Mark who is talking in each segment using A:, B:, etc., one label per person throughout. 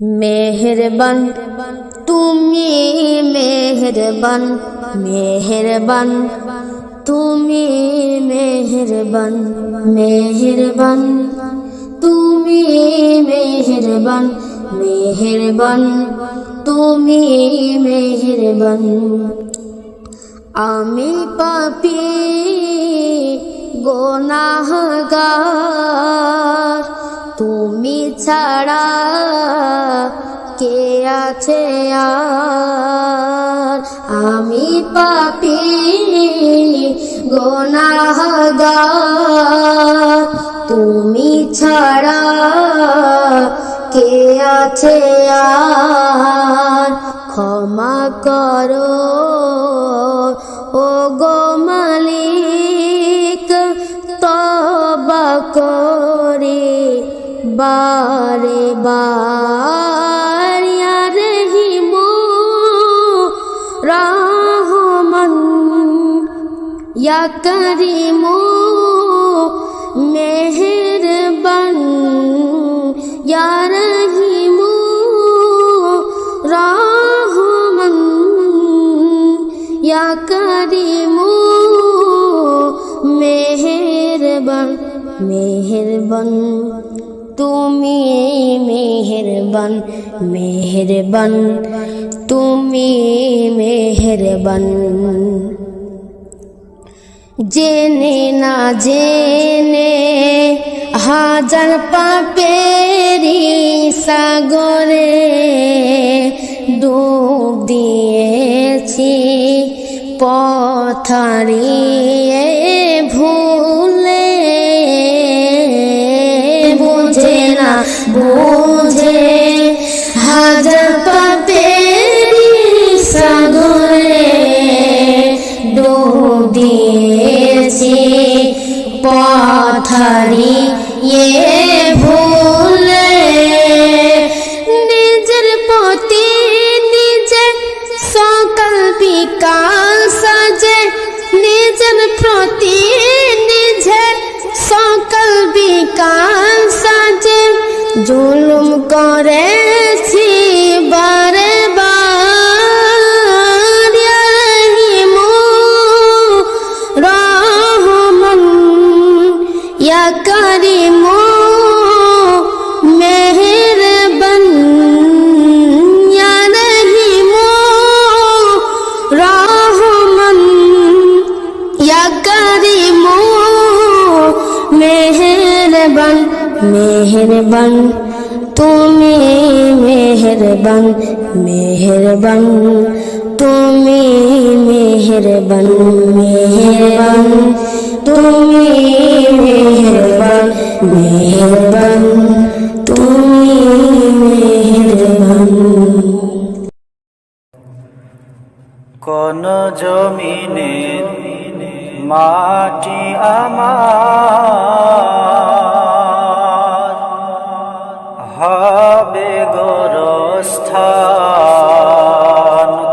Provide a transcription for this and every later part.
A: মেহেরবান তুমি মেহেরবান, মেহেরবান তুমি মেহেরবান, মেহেরবান তুমি মেহেরবান, মেহেরবান তুমি মেহেরবান। আমি পাপী গুনাহগার, তুমি ছাড়া কে আছে আর। আমি পাপী গুনাহগার, তুমি ছাড়া কে আছে আর। ক্ষমা করো ও গো মালিক, তওবা করে বারে বার। ইয়া রহিম রহমান, ইয়া করিম মেহেরবান, ইয়া রহিম রহমান, ইয়া করিম মেহেরবান, মেহেরবান তুমি মেহেরবান, মেহেরবান তুমি মেহেরবান। জেনে না জেনে হাজার পাপেরি সাগরে ডুব দিয়েছি, পথ হারিয়ে ভুলে। বুঝে না বুঝে হাজার পাপেরি সাগরে ডুব দিয়েছি, পথ হারিয়ে ভুলে। নিজের প্রতি নিজে সকাল বিকাল সাজে, নিজের প্রতি নিজে সকাল বিকাল সাজে জুলুম করেছি বারে বার। ইয়া রহিম রহমান, ইয়া করিম মেহেরবান, ইয়া রহিম রহমান, ইয়া করিম মেহেরবান, মেহেরবান তুমি মেহেরবান, মেহেরবান তুমি মেহেরবান, মেহেরবান তুমি মেহেরবান, মেহেরবান তুমি মেহেরবান।
B: কোন জমিনের মাটি আমার হবে গোরস্থান।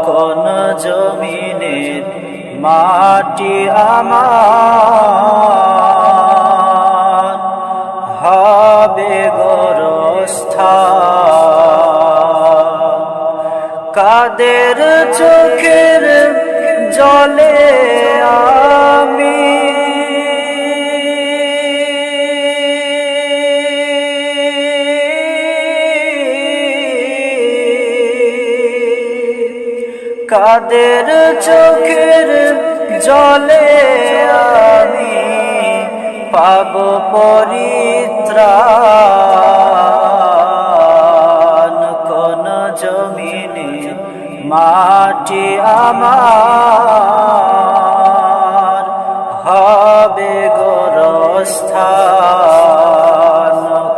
B: কোন জমিনের মাটি আমার হবে গোরস্থান। কাদের চোখের জলে আমি কাদের চোখের জলে আমি পাব পরিত্রাণ। কোন জমিনে মাটি আমার হবে গোরস্থান।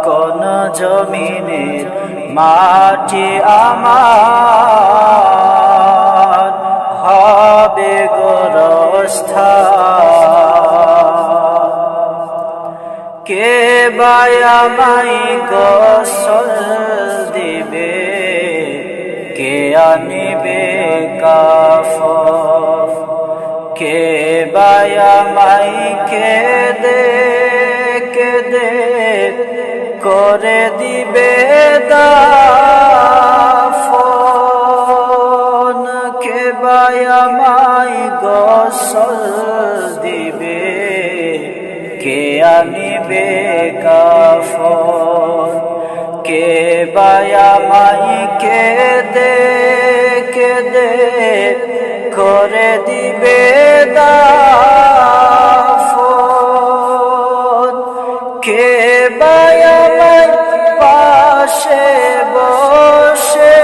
B: কোন জমিনে মাটি আমার হবে গোরস্থান। কে বায়ামাই গোসল দিবে, কে আনিবে কাফন। কে বায়ামাই কেঁদে কেঁদে করে দিবে দান। দিবে কাফন, কে বায়া মাই কেঁদে কেঁদে করে দিবে দাফন, কে বায়া মাই পাশে বসে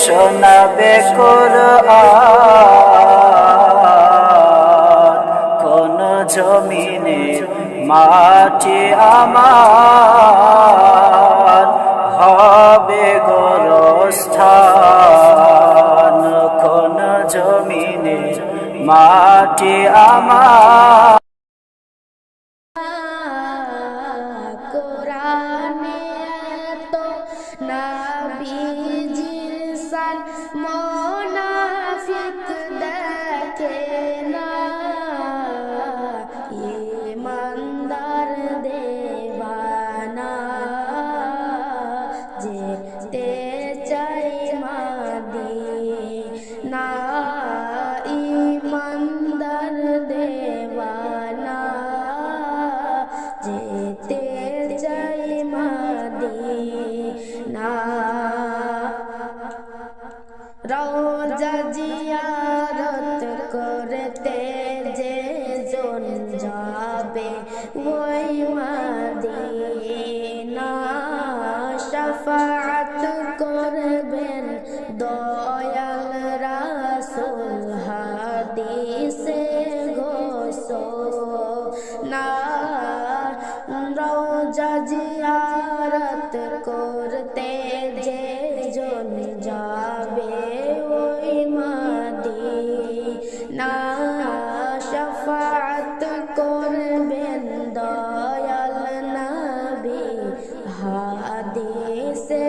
B: শোনাবে কোরআন, কোন জমিনে মাটি আমার হবে গোরস্থান, কোন জমিনে মাটি আমার।
A: কোরআনে তো নবীজির শান মুনাফিক দেখে না, ঈমানদার দেওয়ানা যেতে চাই মদিনা, ঈমানদার দেওয়ানা যেতে চাই মদিনা। রওজা জিয়ারত করতে যে জন যাবে ওই মদিনা, শাফাআত করবেন দয়াল রাসূল হাদিসে ঘোষণা। রওজা জিয়ারত করতে যে জন যাবে ওই মদিনা, শাফাআত করবেন দয়াল নবী হাদিসে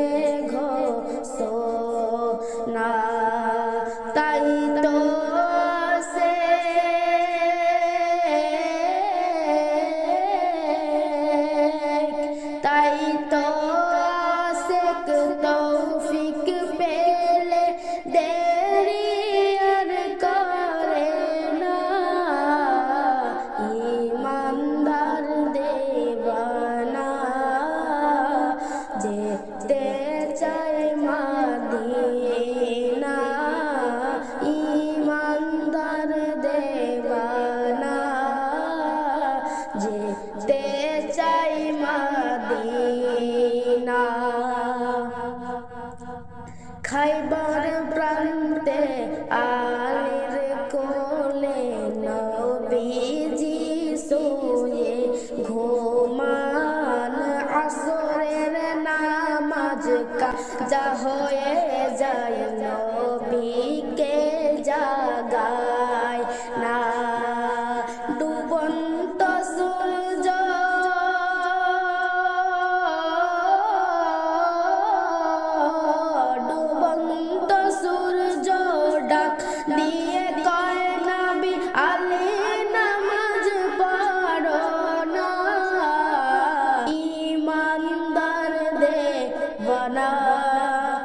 A: ঘোষণা। তাই তো তাই তো আশিক তৌফিক পেলে দেরি আর করে না, ঈমানদার দেওয়ানা যেতে চায় মদিনা, ঈমানদার দেওয়ানা যেতে চাই মদিনা। খাইবার প্রান্তে আলীর কোলে নবীজি শুয়ে ঘুমান, আসরের নামাজ কাজা হয়ে যায় নবীকে জাগায় না। ডুবন্ত সূর্য ডাক দিয়ে কয় নবী আলী নামাজ পড়ো না, ঈমানদার দেওয়ানা